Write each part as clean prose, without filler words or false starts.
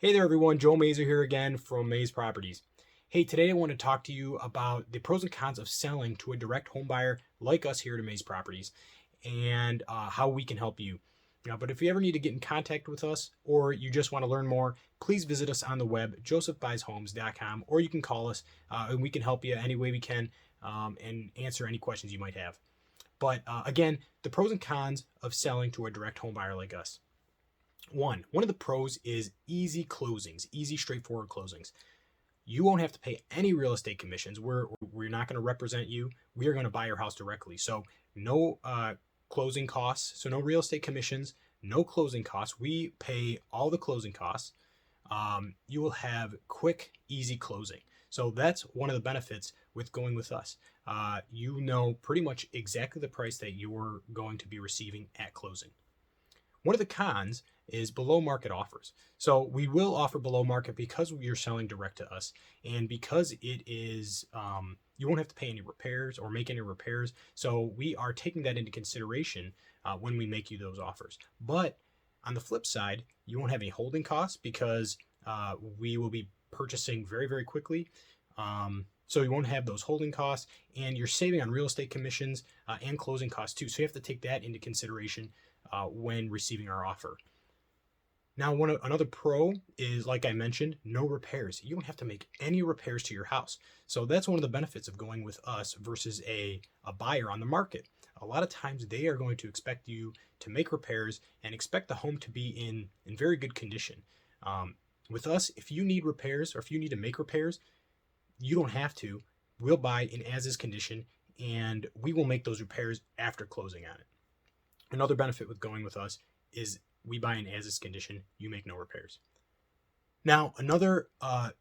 Hey there everyone, Joe Mazer here again from Maze Properties. Hey, today I want to talk to you about the pros and cons of selling to a direct home buyer like us here at Maze Properties and how we can help you. But if you ever need to get in contact with us or you just want to learn more, please visit us on the web, josephbuyshomes.com, or you can call us and we can help you any way we can and answer any questions you might have. But again, the pros and cons of selling to a direct home buyer like us. One of the pros is easy closings, easy, straightforward closings. You won't have to pay any real estate commissions. We're not going to represent you. We are going to buy your house directly. So no closing costs. So no real estate commissions, no closing costs. We pay all the closing costs. You will have quick, easy closing. So that's one of the benefits with going with us. You know pretty much exactly the price that you're going to be receiving at closing. One of the cons is below market offers. So we will offer below market because you're selling direct to us, and because it is you won't have to pay any repairs or make any repairs. So we are taking that into consideration when we make you those offers. But on the flip side, you won't have any holding costs because we will be purchasing very, very quickly. So you won't have those holding costs, and you're saving on real estate commissions and closing costs too. So you have to take that into consideration when receiving our offer. Now, another pro is, like I mentioned, no repairs. You don't have to make any repairs to your house. So that's one of the benefits of going with us versus a buyer on the market. A lot of times they are going to expect you to make repairs and expect the home to be in very good condition. With us, if you need repairs or if you need to make repairs, you don't have to. We'll buy in as-is condition, and we will make those repairs after closing on it. Another benefit with going with us is we buy in as-is condition, you make no repairs. Now, another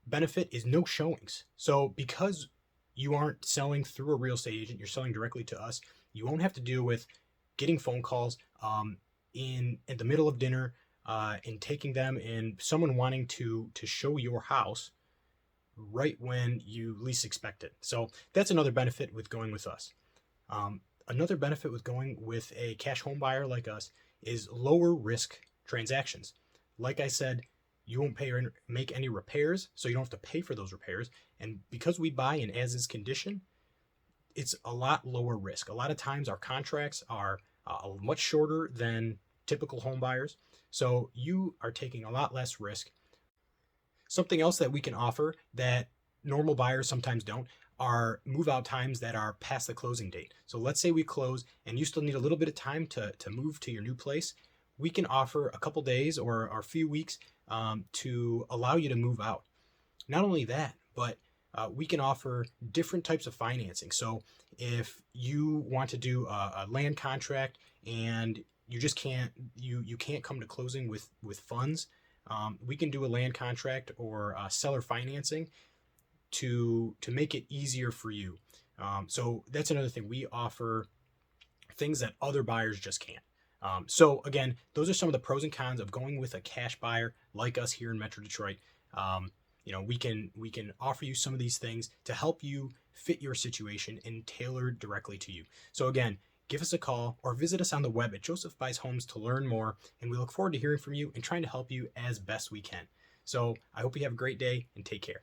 benefit is no showings. So because you aren't selling through a real estate agent, you're selling directly to us, you won't have to deal with getting phone calls in the middle of dinner and taking them and someone wanting to show your house right when you least expect it. So that's another benefit with going with us. Another benefit with going with a cash home buyer like us is lower risk transactions. Like I said, you won't pay or make any repairs, so you don't have to pay for those repairs. And because we buy in as-is condition, it's a lot lower risk. A lot of times our contracts are much shorter than typical home buyers, so you are taking a lot less risk. Something else that we can offer that normal buyers sometimes don't are move out times that are past the closing date. So let's say we close and you still need a little bit of time to move to your new place. We can offer a couple days or a few weeks to allow you to move out. Not only that, but we can offer different types of financing. So if you want to do a land contract and you just can't you can't come to closing with funds, we can do a land contract or seller financing to make it easier for you. So that's another thing. We offer things that other buyers just can't. So again, those are some of the pros and cons of going with a cash buyer like us here in Metro Detroit. We can offer you some of these things to help you fit your situation and tailor directly to you. So again, give us a call or visit us on the web at Joseph Buys Homes to learn more. And we look forward to hearing from you and trying to help you as best we can. So I hope you have a great day and take care.